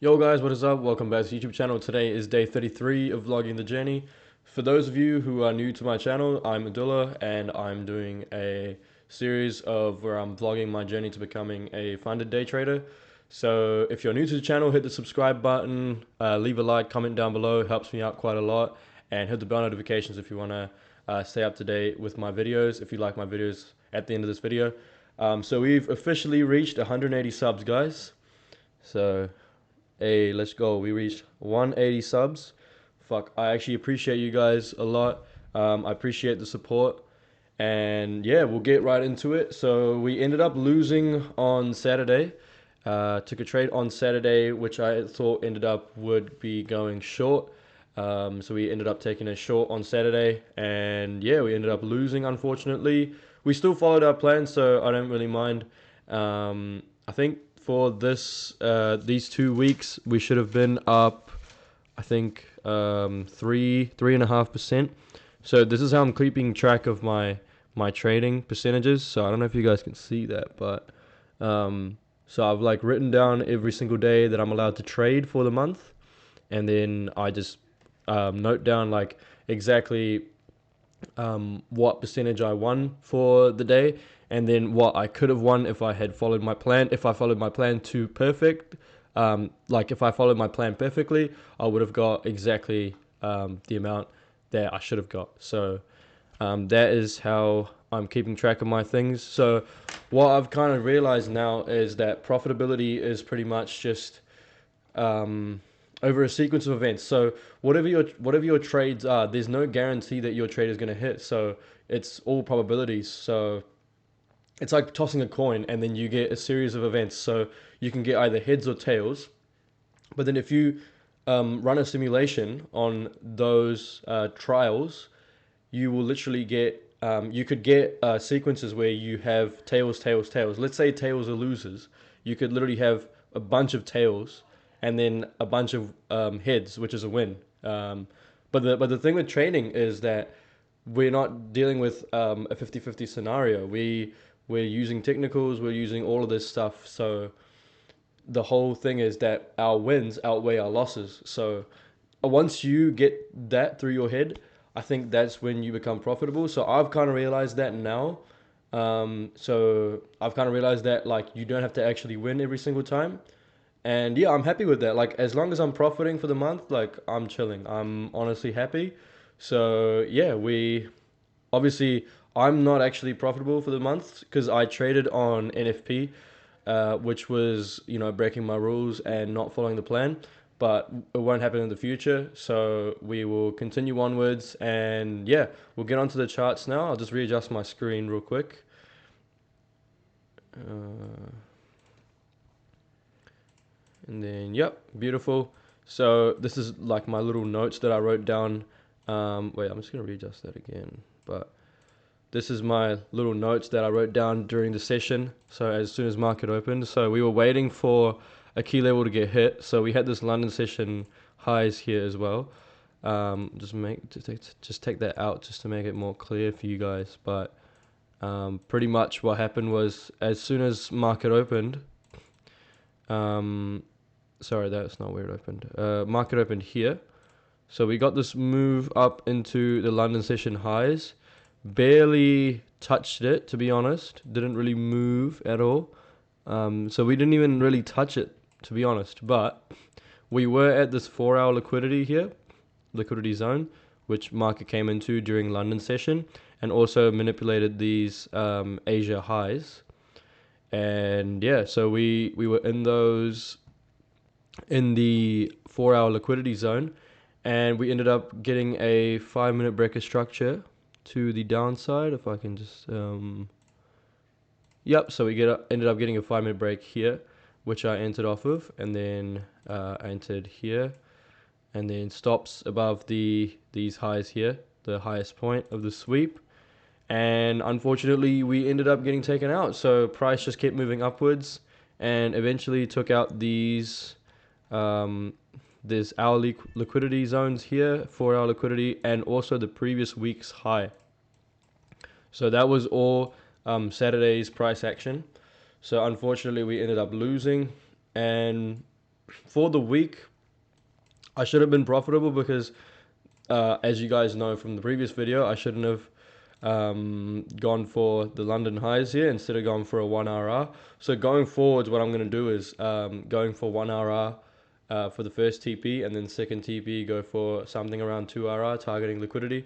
Yo guys, what is up? Welcome back to the YouTube channel. Today is day 33 of vlogging the journey. For those of you who are new to my channel, I'm Abdullah and I'm doing a series of where I'm vlogging my journey to becoming a funded day trader. So if you're new to the channel, hit the subscribe button, leave a like, comment down below, it helps me out quite a lot, and hit the bell notifications if you want to stay up to date with my videos, if you like my videos at the end of this video. So we've officially reached 180 subs, guys. So hey, let's go. We reached 180 subs. Fuck, I actually appreciate you guys a lot. I appreciate the support. And yeah, we'll get right into it. So we ended up losing on Saturday. Took a trade on Saturday, which I thought ended up would be going short. So we ended up taking a short on Saturday. And yeah, we ended up losing, unfortunately. We still followed our plan, so I don't really mind. I think for these 2 weeks we should have been up. I think 3.5%. So this is how I'm keeping track of my trading percentages. So I don't know if you guys can see that, but so I've like written down every single day that I'm allowed to trade for the month, and then I just note down like exactly what percentage I won for the day, and then what I could have won if I had followed my plan. If I followed my plan to perfect, like if I followed my plan perfectly, I would have got exactly the amount that I should have got. So that is how I'm keeping track of my things. So what I've kind of realized now is that profitability is pretty much just over a sequence of events. So whatever your trades are, there's no guarantee that your trade is going to hit. So it's all probabilities. So it's like tossing a coin, and then you get a series of events. So you can get either heads or tails. But then if you run a simulation on those trials, you will literally get you could get sequences where you have tails, tails, tails. Let's say tails are losers. You could literally have a bunch of tails and then a bunch of heads, which is a win. But the thing with trading is that we're not dealing with a 50-50 scenario. We're using technicals, we're using all of this stuff. So the whole thing is that our wins outweigh our losses. So once you get that through your head, I think that's when you become profitable. So I've kind of realized that now. So I've kind of realized that like you don't have to actually win every single time. And yeah, I'm happy with that. Like as long as I'm profiting for the month, like I'm chilling. I'm honestly happy. So yeah, we obviously I'm not actually profitable for the month because I traded on NFP, which was breaking my rules and not following the plan. But it won't happen in the future, so we will continue onwards. And yeah, we'll get onto the charts now. I'll just readjust my screen real quick. Uh, and then yep, beautiful. So this is like my little notes that I wrote down. Wait, I'm just gonna readjust that again. But this is my little notes that I wrote down during the session. So as soon as market opened, so we were waiting for a key level to get hit. So we had this London session highs here as well. Just take that out just to make it more clear for you guys. But pretty much what happened was as soon as market opened, um, sorry, that's not where it opened. Market opened here. So we got this move up into the London session highs. Barely touched it, to be honest. Didn't really move at all. So we didn't even really touch it, to be honest. But we were at this 4 hour liquidity here, liquidity zone, which market came into during London session, and also manipulated these Asia highs. And yeah, so we were in those in the 4 hour liquidity zone, and we ended up getting a 5 minute breaker structure to the downside. If I can just yep, so ended up getting a 5 minute break here, which I entered off of, and then I entered here, and then stops above these highs here, the highest point of the sweep. And unfortunately we ended up getting taken out, so price just kept moving upwards and eventually took out these um, there's hourly liquidity zones here, 4 hour liquidity, and also the previous week's high. So that was all Saturday's price action. So unfortunately, we ended up losing, and for the week, I should have been profitable because, as you guys know from the previous video, I shouldn't have gone for the London highs here instead of going for a 1RR. So going forwards, what I'm going to do is going for 1RR for the first TP, and then second TP go for something around 2RR, targeting liquidity,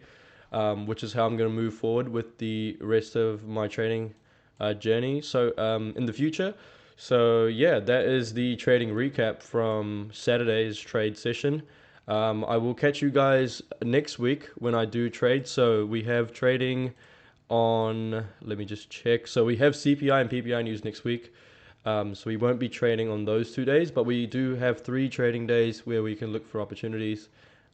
which is how I'm going to move forward with the rest of my trading journey. So in the future. So yeah, that is the trading recap from Saturday's trade session. I will catch you guys next week when I do trade. So we have trading on, let me just check. So we have CPI and PPI news next week. So we won't be trading on those 2 days, but we do have 3 trading days where we can look for opportunities.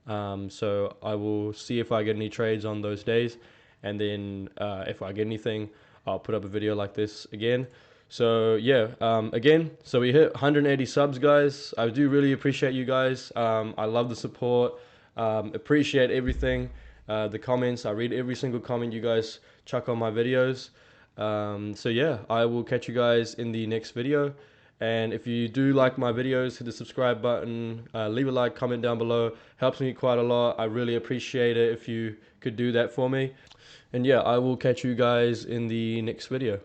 So I will see if I get any trades on those days. And then if I get anything, I'll put up a video like this again. So yeah, again, so we hit 180 subs, guys. I do really appreciate you guys. I love the support. Appreciate everything. The comments, I read every single comment you guys chuck on my videos. So yeah, I will catch you guys in the next video. And if you do like my videos, hit the subscribe button, leave a like, comment down below. Helps me quite a lot. I really appreciate it if you could do that for me. And yeah, I will catch you guys in the next video.